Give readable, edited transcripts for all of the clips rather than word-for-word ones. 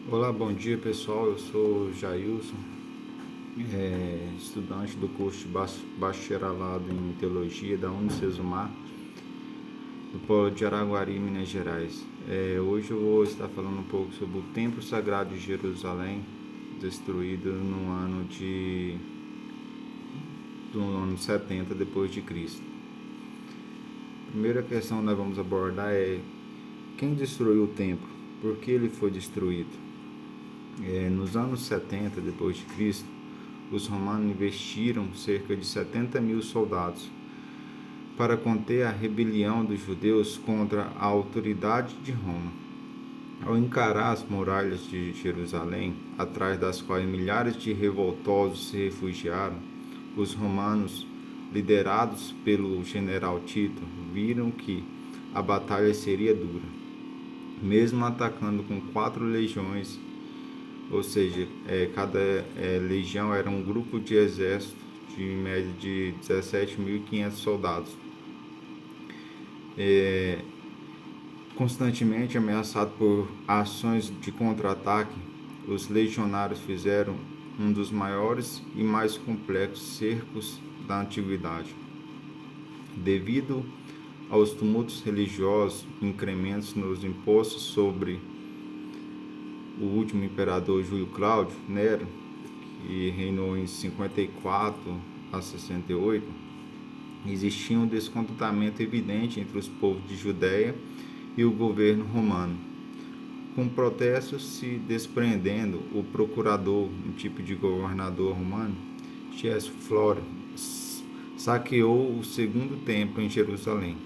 Olá, bom dia pessoal, eu sou Jailson, estudante do curso de Bacharelado em Teologia da Unicesumar, do Polo de Araguari, Minas Gerais. Hoje eu vou estar falando um pouco sobre o Templo Sagrado de Jerusalém, destruído do ano 70 depois de Cristo. A primeira questão que nós vamos abordar é quem destruiu o templo? Por que ele foi destruído? Nos anos 70 depois de Cristo, os romanos investiram cerca de 70 mil soldados para conter a rebelião dos judeus contra a autoridade de Roma. Ao encarar as muralhas de Jerusalém, atrás das quais milhares de revoltosos se refugiaram, os romanos, liderados pelo general Tito, viram que a batalha seria dura. Mesmo atacando com 4 legiões, ou seja, cada legião era um grupo de exército de média de 17.500 soldados. Constantemente ameaçado por ações de contra-ataque, os legionários fizeram um dos maiores e mais complexos cercos da antiguidade. Devido aos tumultos religiosos, incrementos nos impostos sobre o último imperador Júlio Cláudio Nero, que reinou em 54 a 68, existia um descontentamento evidente entre os povos de Judéia e o governo romano. Com protestos se desprendendo, o procurador, um tipo de governador romano, Tiesio Flora, saqueou o segundo templo em Jerusalém,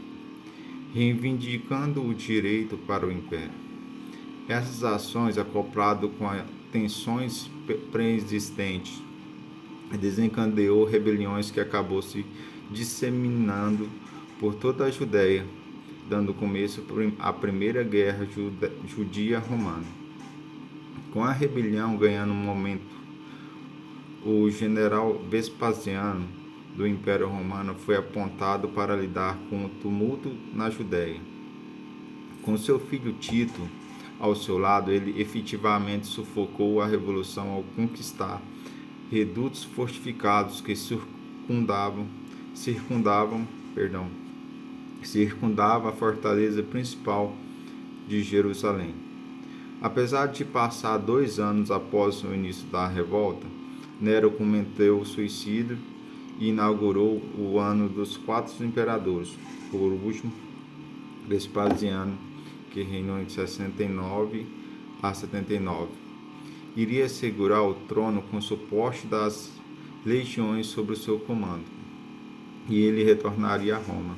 reivindicando o direito para o império. Essas ações, acoplado com as tensões pré-existentes, desencadeou rebeliões que acabou se disseminando por toda a Judéia, dando começo à primeira guerra judia-romana. Com a rebelião ganhando momento, o general Vespasiano do Império Romano foi apontado para lidar com o tumulto na Judéia. Com seu filho Tito ao seu lado, ele efetivamente sufocou a revolução ao conquistar redutos fortificados que circundava a fortaleza principal de Jerusalém. Apesar de passar 2 anos após o início da revolta, Nero cometeu o suicídio e inaugurou o ano dos 4 imperadores, por último, Vespasiano, que reinou em 69 a 79. Iria segurar o trono com o suporte das legiões sob o seu comando, e ele retornaria a Roma.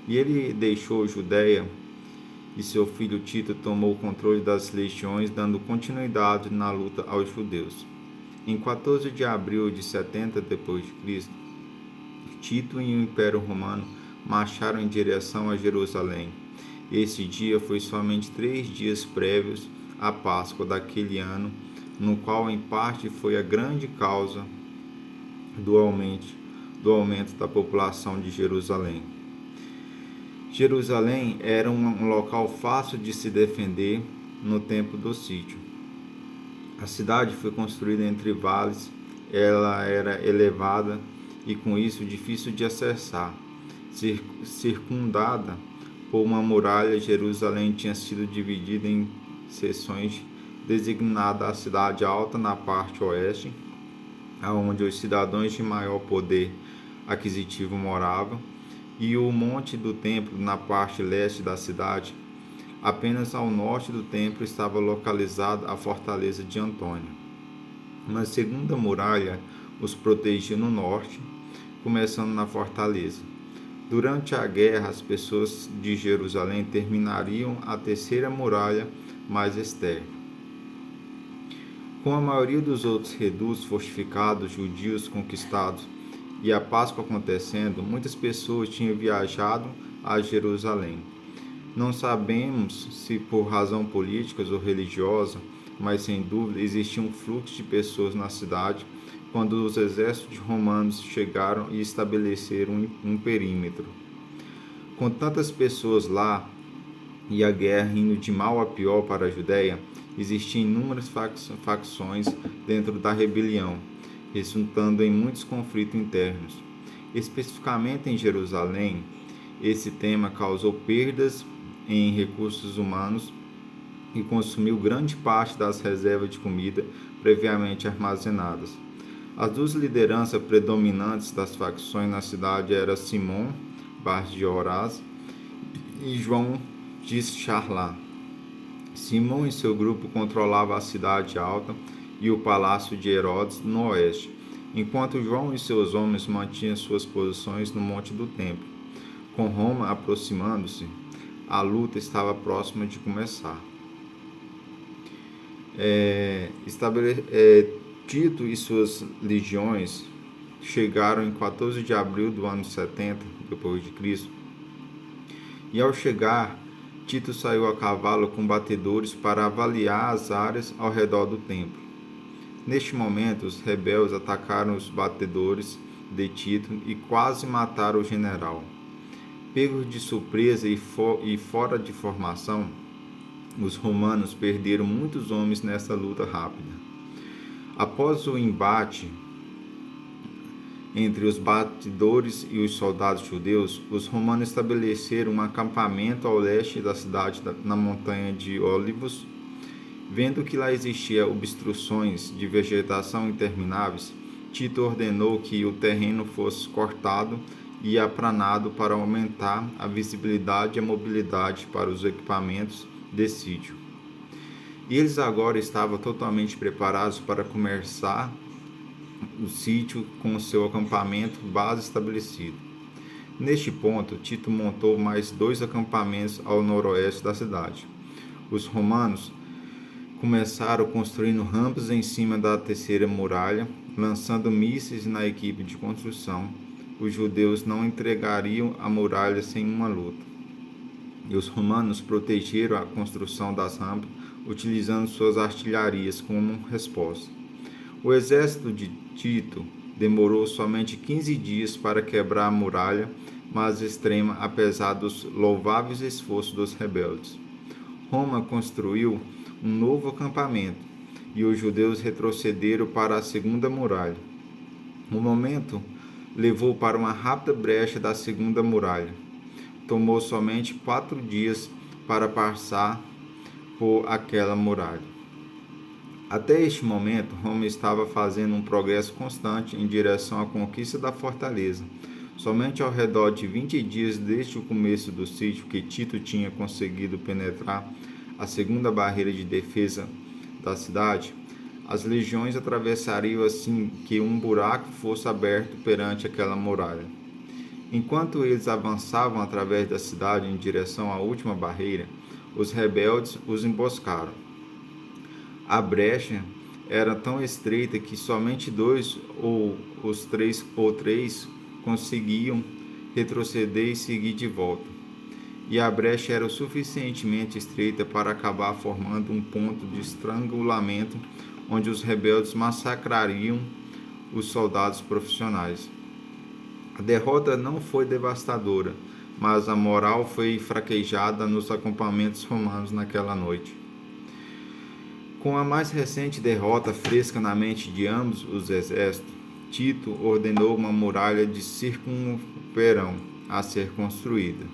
E ele deixou Judéia, e seu filho Tito tomou o controle das legiões, dando continuidade na luta aos judeus. Em 14 de abril de 70 d.C., Tito e o Império Romano marcharam em direção a Jerusalém. Esse dia foi somente 3 dias prévios à Páscoa daquele ano, no qual em parte foi a grande causa do aumento da população de Jerusalém. Jerusalém era um local fácil de se defender no tempo do sítio. A cidade foi construída entre vales, ela era elevada e com isso difícil de acessar. Circundada por uma muralha, Jerusalém tinha sido dividida em seções, designada a Cidade Alta na parte oeste, onde os cidadãos de maior poder aquisitivo moravam, e o Monte do Templo na parte leste da cidade. Apenas ao norte do templo estava localizada a fortaleza de Antônio. Uma segunda muralha os protegia no norte, começando na fortaleza. Durante a guerra, as pessoas de Jerusalém terminariam a terceira muralha mais externa. Com a maioria dos outros redutos fortificados judios conquistados e a Páscoa acontecendo, muitas pessoas tinham viajado a Jerusalém. Não sabemos se por razão política ou religiosa, mas sem dúvida existia um fluxo de pessoas na cidade quando os exércitos romanos chegaram e estabeleceram um perímetro. Com tantas pessoas lá, e a guerra indo de mal a pior para a Judéia, existiam inúmeras facções dentro da rebelião, resultando em muitos conflitos internos. Especificamente em Jerusalém, esse tema causou perdas em recursos humanos e consumiu grande parte das reservas de comida previamente armazenadas. As duas lideranças predominantes das facções na cidade eram Simão Bar de Horaz e João de Charlá. Simão e seu grupo controlavam a cidade alta e o palácio de Herodes no oeste, enquanto João e seus homens mantinham suas posições no Monte do Templo. Com Roma aproximando-se, a luta estava próxima de começar. Tito e suas legiões chegaram em 14 de abril do ano 70 depois de Cristo. E ao chegar, Tito saiu a cavalo com batedores para avaliar as áreas ao redor do templo. Neste momento, os rebeldes atacaram os batedores de Tito e quase mataram o general. Pegos de surpresa e fora de formação, os romanos perderam muitos homens nessa luta rápida. Após o embate entre os batedores e os soldados judeus, os romanos estabeleceram um acampamento ao leste da cidade, na montanha de Olivos. Vendo que lá existiam obstruções de vegetação intermináveis, Tito ordenou que o terreno fosse cortado e aplanado para aumentar a visibilidade e a mobilidade para os equipamentos de sítio. E eles agora estavam totalmente preparados para começar o sítio com seu acampamento base estabelecido. Neste ponto, Tito montou mais 2 acampamentos ao noroeste da cidade. Os romanos começaram construindo rampas em cima da terceira muralha, lançando mísseis na equipe de construção. Os judeus não entregariam a muralha sem uma luta. E os romanos protegeram a construção das rampas, utilizando suas artilharias como resposta. O exército de Tito demorou somente 15 dias para quebrar a muralha mais extrema, apesar dos louváveis esforços dos rebeldes. Roma construiu um novo acampamento e os judeus retrocederam para a segunda muralha. O momento levou para uma rápida brecha da segunda muralha. Tomou somente 4 dias para passar por aquela muralha. Até este momento, Roma estava fazendo um progresso constante em direção à conquista da fortaleza. Somente ao redor de 20 dias desde o começo do sítio que Tito tinha conseguido penetrar a segunda barreira de defesa da cidade, as legiões atravessariam assim que um buraco fosse aberto perante aquela muralha. Enquanto eles avançavam através da cidade em direção à última barreira, os rebeldes os emboscaram. A brecha era tão estreita que somente 2 ou 3 conseguiam retroceder e seguir de volta. E a brecha era o suficientemente estreita para acabar formando um ponto de estrangulamento onde os rebeldes massacrariam os soldados profissionais. A derrota não foi devastadora, mas a moral foi fraquejada nos acampamentos romanos naquela noite. Com a mais recente derrota fresca na mente de ambos os exércitos, Tito ordenou uma muralha de circunverão a ser construída.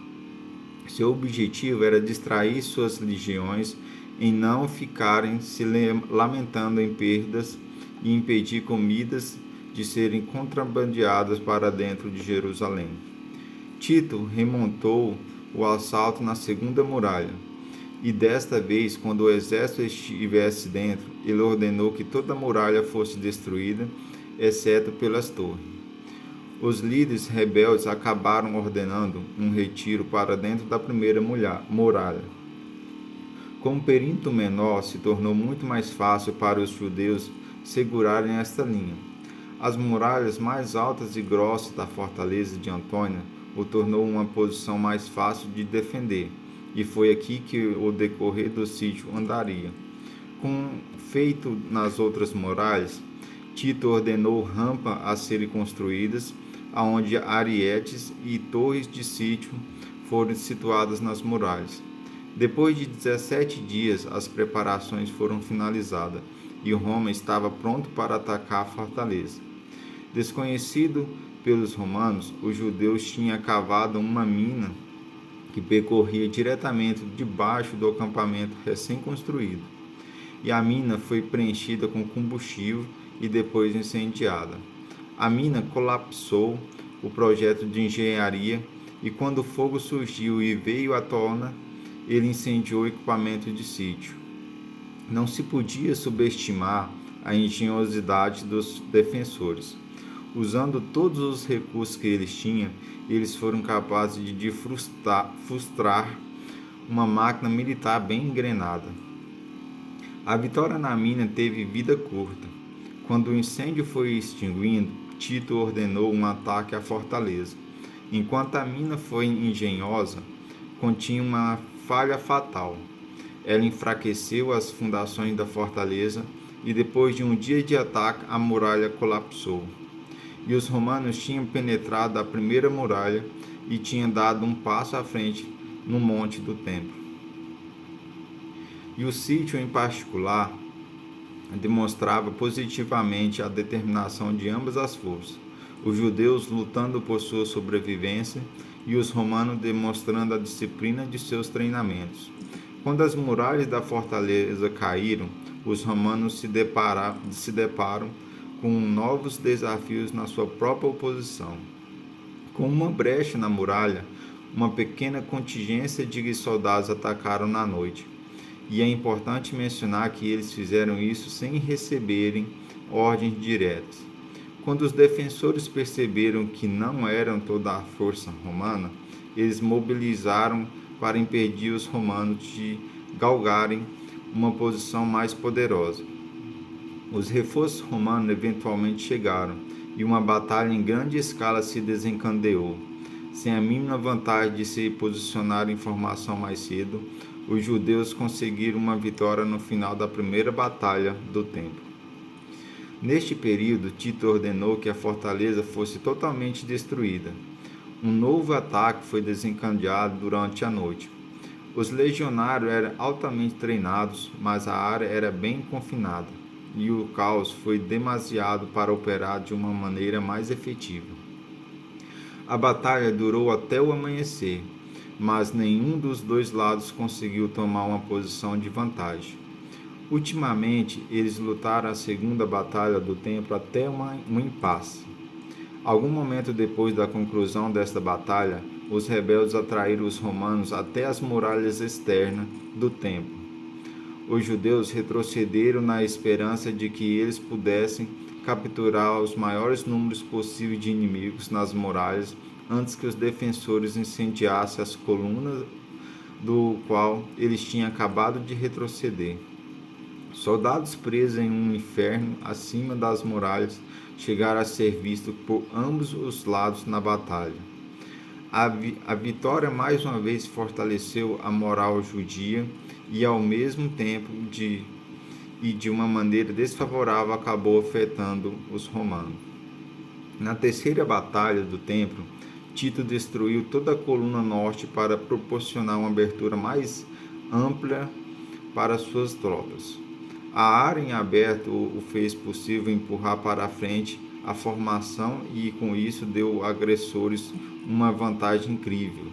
Seu objetivo era distrair suas legiões em não ficarem se lamentando em perdas e impedir comidas de serem contrabandeadas para dentro de Jerusalém. Tito remontou o assalto na segunda muralha, e desta vez, quando o exército estivesse dentro, ele ordenou que toda a muralha fosse destruída, exceto pelas torres. Os líderes rebeldes acabaram ordenando um retiro para dentro da primeira muralha. Com um perímetro menor, se tornou muito mais fácil para os judeus segurarem esta linha. As muralhas mais altas e grossas da fortaleza de Antônia o tornou uma posição mais fácil de defender, e foi aqui que o decorrer do sítio andaria. Como feito nas outras muralhas, Tito ordenou rampas a serem construídas, aonde arietes e torres de sítio foram situadas nas muralhas. Depois de 17 dias, as preparações foram finalizadas e Roma estava pronto para atacar a fortaleza. Desconhecido pelos romanos, os judeus tinham cavado uma mina que percorria diretamente debaixo do acampamento recém-construído, e a mina foi preenchida com combustível e depois incendiada. A mina colapsou o projeto de engenharia e quando o fogo surgiu e veio à tona, ele incendiou o equipamento de sítio. Não se podia subestimar a engenhosidade dos defensores. Usando todos os recursos que eles tinham, eles foram capazes de frustrar uma máquina militar bem engrenada. A vitória na mina teve vida curta. Quando o incêndio foi extinguindo, Tito ordenou um ataque à fortaleza. Enquanto a mina foi engenhosa, continha uma falha fatal. Ela enfraqueceu as fundações da fortaleza e depois de um dia de ataque, a muralha colapsou. E os romanos tinham penetrado a primeira muralha e tinham dado um passo à frente no monte do templo. E o sítio em particular demonstrava positivamente a determinação de ambas as forças, os judeus lutando por sua sobrevivência e os romanos demonstrando a disciplina de seus treinamentos. Quando as muralhas da fortaleza caíram, os romanos se deparam com novos desafios na sua própria oposição. Com uma brecha na muralha, uma pequena contingência de soldados atacaram na noite. E é importante mencionar que eles fizeram isso sem receberem ordens diretas. Quando os defensores perceberam que não eram toda a força romana, eles mobilizaram para impedir os romanos de galgarem uma posição mais poderosa. Os reforços romanos eventualmente chegaram e uma batalha em grande escala se desencadeou. Sem a mínima vantagem de se posicionar em formação mais cedo, os judeus conseguiram uma vitória no final da primeira batalha do templo. Neste período, Tito ordenou que a fortaleza fosse totalmente destruída. Um novo ataque foi desencadeado durante a noite. Os legionários eram altamente treinados, mas a área era bem confinada, e o caos foi demasiado para operar de uma maneira mais efetiva. A batalha durou até o amanhecer, mas nenhum dos dois lados conseguiu tomar uma posição de vantagem. Ultimamente, eles lutaram a segunda batalha do templo até um impasse. Algum momento depois da conclusão desta batalha, os rebeldes atraíram os romanos até as muralhas externas do templo. Os judeus retrocederam na esperança de que eles pudessem capturar os maiores números possíveis de inimigos nas muralhas antes que os defensores incendiassem as colunas do qual eles tinham acabado de retroceder. Soldados presos em um inferno acima das muralhas chegaram a ser vistos por ambos os lados na batalha. A vitória mais uma vez fortaleceu a moral judia e ao mesmo tempo de uma maneira desfavorável acabou afetando os romanos. Na terceira batalha do templo, Tito destruiu toda a coluna norte para proporcionar uma abertura mais ampla para suas tropas. A área em aberto o fez possível empurrar para a frente a formação e com isso deu aos agressores uma vantagem incrível.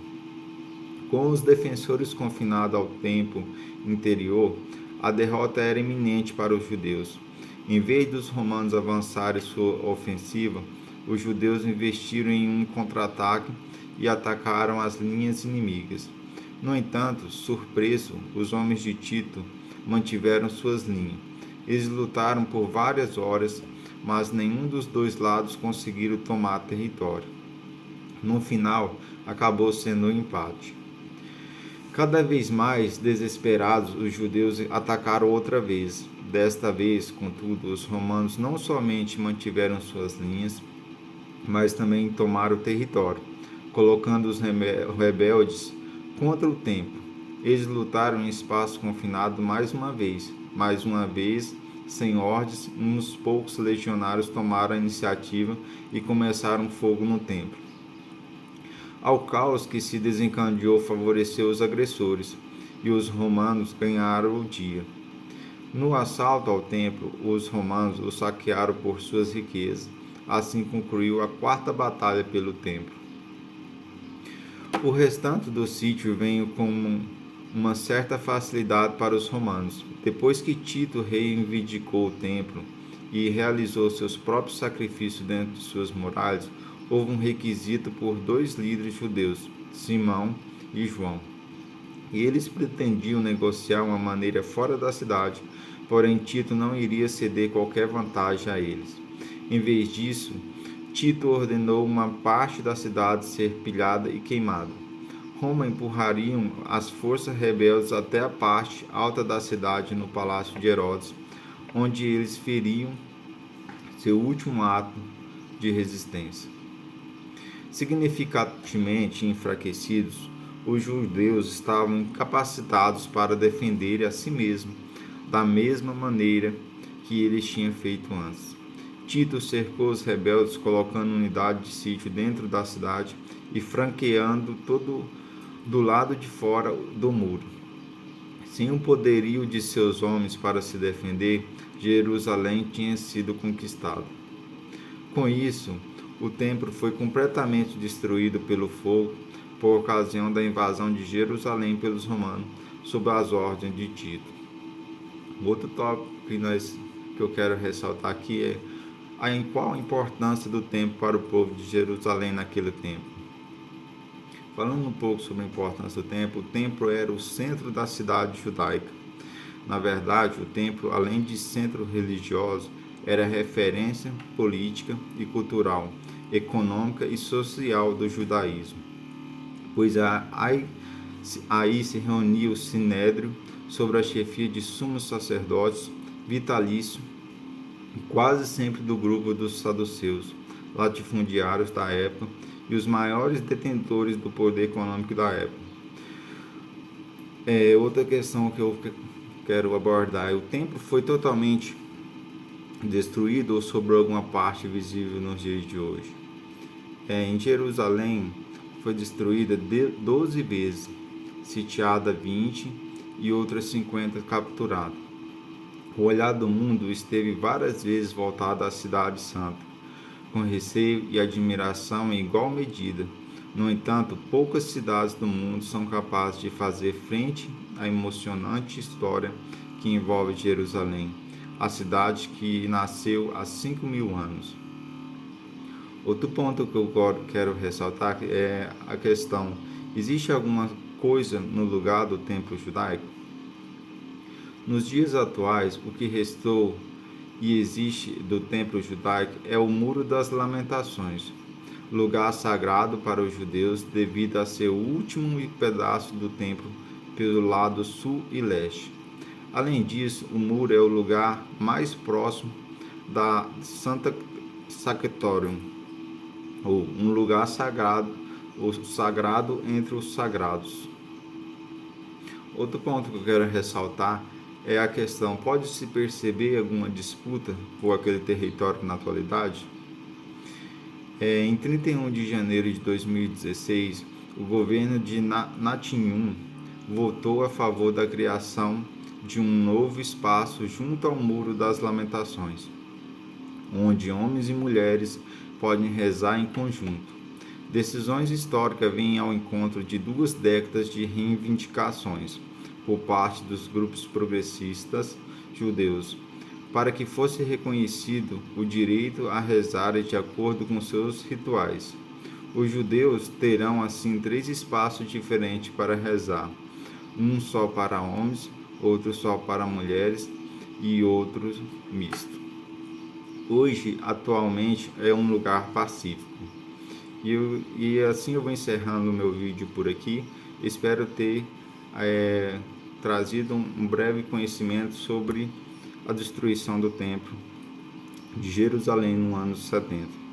Com os defensores confinados ao templo interior, a derrota era iminente para os judeus. Em vez dos romanos avançarem sua ofensiva, os judeus investiram em um contra-ataque e atacaram as linhas inimigas. No entanto, surpreso, os homens de Tito mantiveram suas linhas. Eles lutaram por várias horas, mas nenhum dos dois lados conseguiram tomar território. No final, acabou sendo um empate. Cada vez mais desesperados, os judeus atacaram outra vez. Desta vez, contudo, os romanos não somente mantiveram suas linhas, mas também tomaram o território, colocando os rebeldes contra o templo. Eles lutaram em espaço confinado mais uma vez, sem ordens, uns poucos legionários tomaram a iniciativa e começaram fogo no templo. Ao caos que se desencadeou favoreceu os agressores, e os romanos ganharam o dia. No assalto ao templo, os romanos o saquearam por suas riquezas. Assim concluiu a quarta batalha pelo templo. O restante do sítio veio com uma certa facilidade para os romanos. Depois que Tito reivindicou o templo e realizou seus próprios sacrifícios dentro de suas muralhas, houve um requisito por dois líderes judeus, Simão e João. E eles pretendiam negociar uma maneira fora da cidade, porém Tito não iria ceder qualquer vantagem a eles. Em vez disso, Tito ordenou uma parte da cidade ser pilhada e queimada. Roma empurraria as forças rebeldes até a parte alta da cidade no palácio de Herodes, onde eles feriam seu último ato de resistência. Significativamente enfraquecidos, os judeus estavam incapacitados para defender a si mesmos da mesma maneira que eles tinham feito antes. Tito cercou os rebeldes, colocando unidade de sítio dentro da cidade e franqueando todo do lado de fora do muro. Sem o poderio de seus homens para se defender, Jerusalém tinha sido conquistada. Com isso, o templo foi completamente destruído pelo fogo por ocasião da invasão de Jerusalém pelos romanos, sob as ordens de Tito. Outro tópico que eu quero ressaltar aqui é qual a importância do templo para o povo de Jerusalém naquele tempo. Falando um pouco sobre a importância do templo, o templo era o centro da cidade judaica. Na verdade, o templo, além de centro religioso, era referência política e cultural, econômica e social do judaísmo, pois aí se reunia o sinédrio sobre a chefia de sumos sacerdotes vitalício, quase sempre do grupo dos saduceus, latifundiários da época e os maiores detentores do poder econômico da época. Outra questão que eu quero abordar é: o templo foi totalmente destruído ou sobrou alguma parte visível nos dias de hoje? Em Jerusalém foi destruída 12 vezes, sitiada 20 e outras 50 capturadas. O olhar do mundo esteve várias vezes voltado à cidade santa, com receio e admiração em igual medida. No entanto, poucas cidades do mundo são capazes de fazer frente à emocionante história que envolve Jerusalém, a cidade que nasceu há 5.000 anos. Outro ponto que eu quero ressaltar é a questão: existe alguma coisa no lugar do templo judaico? Nos dias atuais, o que restou e existe do templo judaico é o Muro das Lamentações, lugar sagrado para os judeus devido a ser o último pedaço do templo pelo lado sul e leste. Além disso, o muro é o lugar mais próximo da Santa Sacratorium, ou um lugar sagrado, o sagrado entre os sagrados. Outro ponto que eu quero ressaltar é a questão: pode-se perceber alguma disputa por aquele território na atualidade? Em 31 de janeiro de 2016, o governo de Netanyahu votou a favor da criação de um novo espaço junto ao Muro das Lamentações, onde homens e mulheres podem rezar em conjunto. Decisões históricas vêm ao encontro de 2 décadas de reivindicações por parte dos grupos progressistas judeus, para que fosse reconhecido o direito a rezar de acordo com seus rituais. Os judeus terão assim 3 espaços diferentes para rezar, um só para homens, outro só para mulheres e outro misto. Hoje, atualmente, é um lugar pacífico. E assim eu vou encerrando o meu vídeo por aqui. Espero ter trazido um breve conhecimento sobre a destruição do templo de Jerusalém no ano 70.